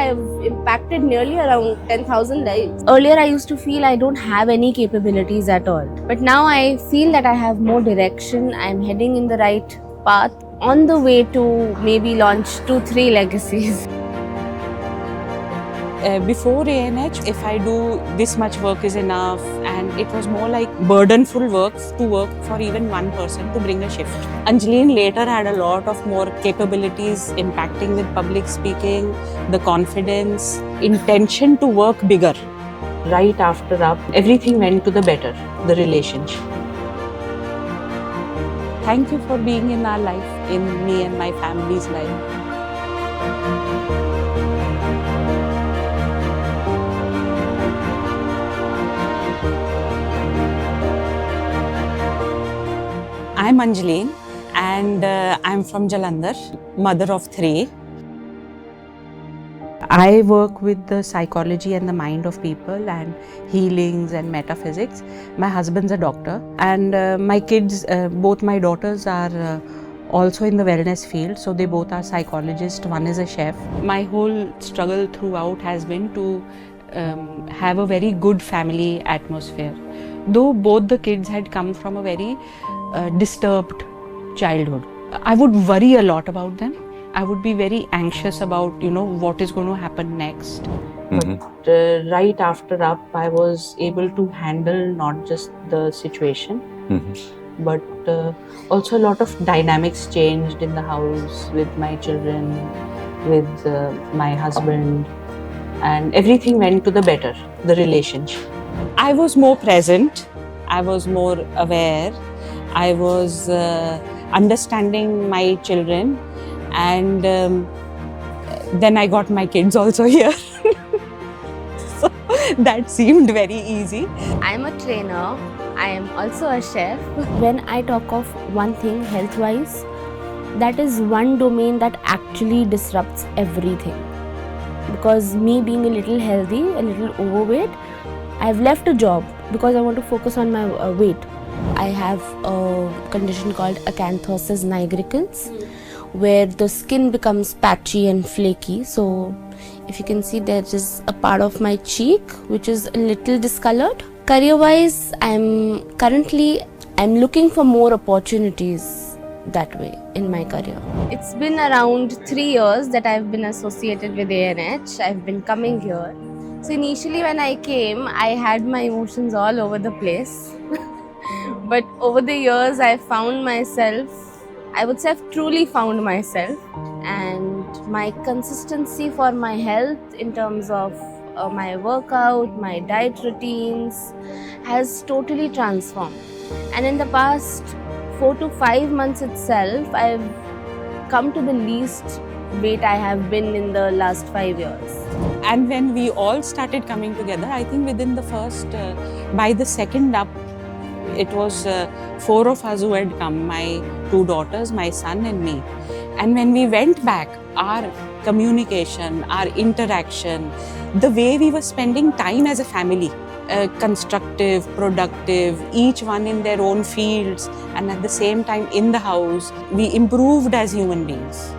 I've impacted nearly around 10,000 lives. Earlier, I used to feel I don't have any capabilities at all. But now I feel that I have more direction. I'm heading in the right path, on the way to maybe launch 2-3 legacies. Before A&H, if I do this much work is enough, and it was more like burdenful work to work for even one person to bring a shift. Anjleen later had a lot of more capabilities impacting with public speaking, the confidence, intention to work bigger. Right after up, everything went to the better, the relationship. Thank you for being in our life, in me and my family's life. I'm Anjleen and I'm from Jalandhar, mother of 3. I work with the psychology and the mind of people and healings and metaphysics. My husband's a doctor and my kids, both my daughters are also in the wellness field, so they both are psychologists. One is a chef. My whole struggle throughout has been to have a very good family atmosphere. Though both the kids had come from a very disturbed childhood, I would worry a lot about them. I would be very anxious about, what is going to happen next. Mm-hmm. But right after up, I was able to handle not just the situation, but also a lot of dynamics changed in the house with my children, with my husband, and everything went to the better, the relationship. I was more present, I was more aware, I was understanding my children, and then I got my kids also here. So that seemed very easy. I'm a trainer. I am also a chef. When I talk of one thing health-wise, that is one domain that actually disrupts everything. Because me being a little healthy, a little overweight, I've left a job because I want to focus on my weight. I have a condition called acanthosis nigricans, where the skin becomes patchy and flaky. So if you can see, there is a part of my cheek which is a little discolored. Career-wise, I'm looking for more opportunities that way in my career. It's been around 3 years that I've been associated with A&H. I've been coming here. So initially when I came, I had my emotions all over the place. But over the years, I found myself, I would say I've truly found myself, and my consistency for my health in terms of my workout, my diet routines has totally transformed. And in the past 4 to 5 months itself, I've come to the least weight I have been in the last 5 years. And when we all started coming together, I think within the first, by the second up, it was 4 of us who had come, my 2 daughters, my son and me. And when we went back, our communication, our interaction, the way we were spending time as a family, constructive, productive, each one in their own fields, and at the same time in the house, we improved as human beings.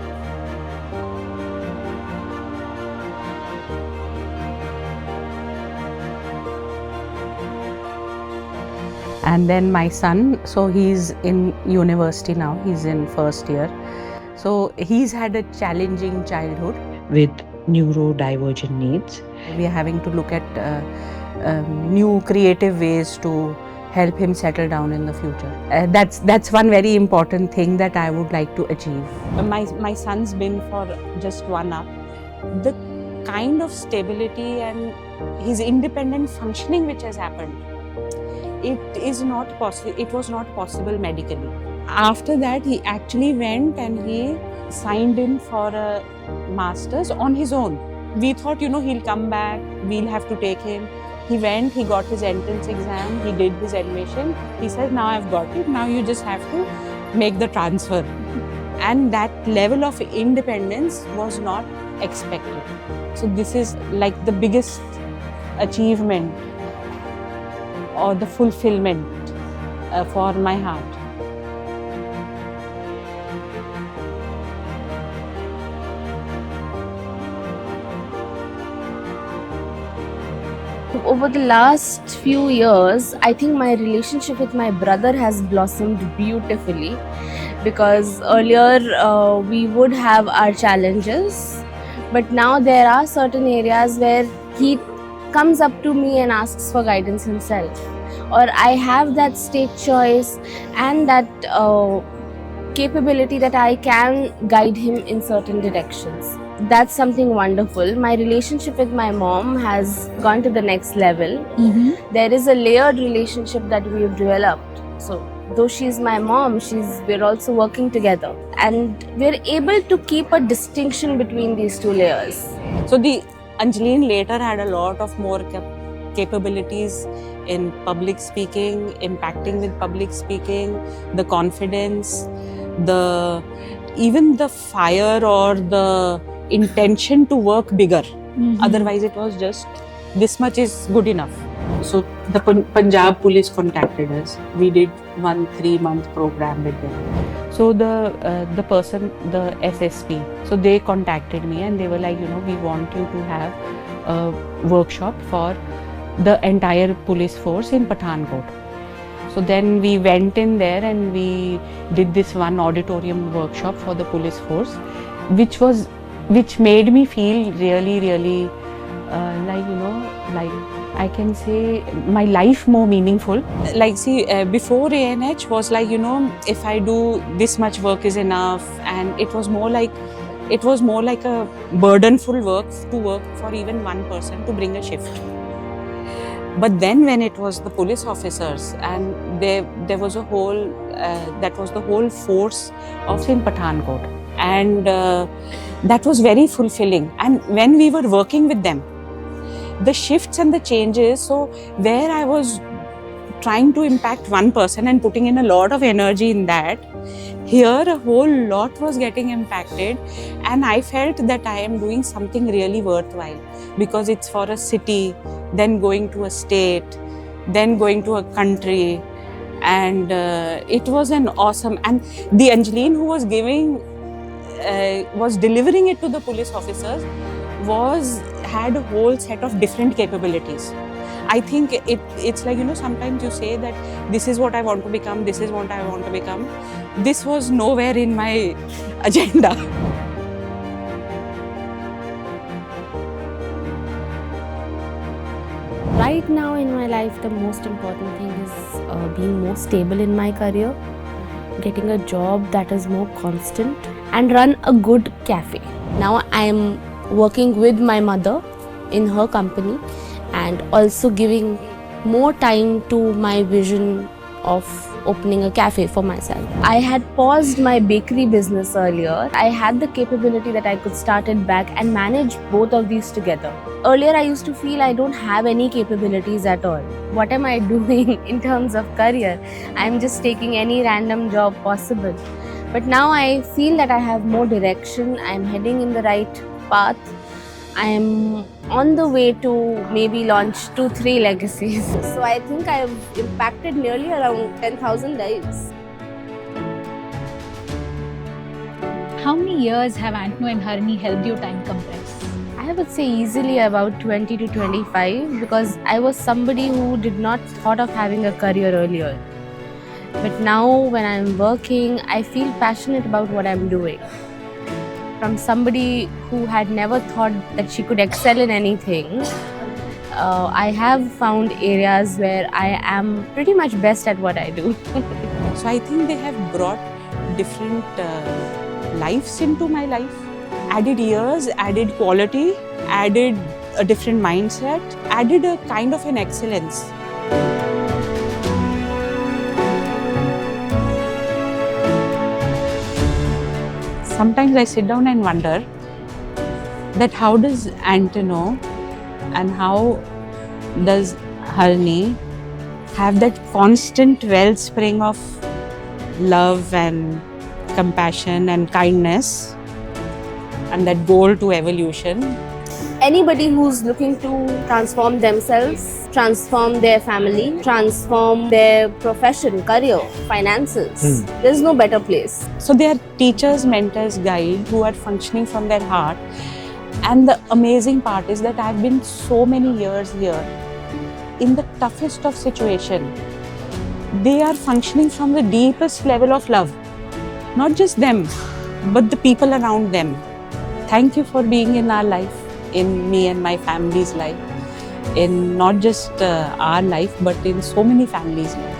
And then my son, so he's in university now, he's in first year. So he's had a challenging childhood with neurodivergent needs. We are having to look at new creative ways to help him settle down in the future. That's one very important thing that I would like to achieve. My son's been for just 1 up. The kind of stability and his independent functioning which has happened, it was not possible medically. After that, he actually went and he signed in for a master's on his own. We thought, he'll come back, we'll have to take him. He went, he got his entrance exam, he did his admission. He said, now I've got it, now you just have to make the transfer. And that level of independence was not expected. So this is like the biggest achievement or the fulfillment for my heart. Over the last few years, I think my relationship with my brother has blossomed beautifully, because earlier we would have our challenges, but now there are certain areas where he comes up to me and asks for guidance himself, or I have that state choice and that capability that I can guide him in certain directions. That's something wonderful. My relationship with my mom has gone to the next level. There is a layered relationship that we've developed. So though she's my mom, we're also working together, and we're able to keep a distinction between these two layers. So the Anjleen later had a lot of more capabilities in public speaking, impacting with public speaking, the confidence, even the fire or the intention to work bigger. Otherwise it was just this much is good enough. So the Punjab police contacted us. We did 1 3-month program with them. So the person, the SSP, so they contacted me and they were like, we want you to have a workshop for the entire police force in Pathankot. So then we went in there and we did this one auditorium workshop for the police force, which made me feel really like I can say my life more meaningful. Like before A&H was like, if I do this much work is enough, and it was more like a burdenful work to work for even one person to bring a shift. But then when it was the police officers, and there was a whole, that was the whole force of in Pathankot, and that was very fulfilling. And when we were working with them, the shifts and the changes, so where I was trying to impact one person and putting in a lot of energy in that, here a whole lot was getting impacted, and I felt that I am doing something really worthwhile, because it's for a city, then going to a state, then going to a country, and it was an awesome. And the Anjleen who was delivering it to the police officers had a whole set of different capabilities. I think it's like, sometimes you say that this is what I want to become, this is what I want to become. This was nowhere in my agenda. Right now in my life, the most important thing is being more stable in my career, getting a job that is more constant, and run a good cafe. Now I am working with my mother in her company, and also giving more time to my vision of opening a cafe for myself. I had paused my bakery business earlier. I had the capability that I could start it back and manage both of these together. Earlier I used to feel I don't have any capabilities at all. What am I doing in terms of career? I'm just taking any random job possible. But now I feel that I have more direction. I'm heading in the right path. I'm on the way to maybe launch 2-3 legacies. So I think I've impacted nearly around 10,000 lives. How many years have Antano and Harini helped you time compress? I would say easily about 20 to 25, because I was somebody who did not thought of having a career earlier. But now when I'm working, I feel passionate about what I'm doing. From somebody who had never thought that she could excel in anything, I have found areas where I am pretty much best at what I do. So I think they have brought different lives into my life, added years, added quality, added a different mindset, added a kind of an excellence. Sometimes I sit down and wonder that how does Antano and how does Harini have that constant wellspring of love and compassion and kindness and that goal to evolution. Anybody who's looking to transform themselves, transform their family, transform their profession, career, finances, there's no better place. So they are teachers, mentors, guides who are functioning from their heart. And the amazing part is that I've been so many years here in the toughest of situation, they are functioning from the deepest level of love. Not just them, but the people around them. Thank you for being in our life, in me and my family's life, in not just our life, but in so many families' life.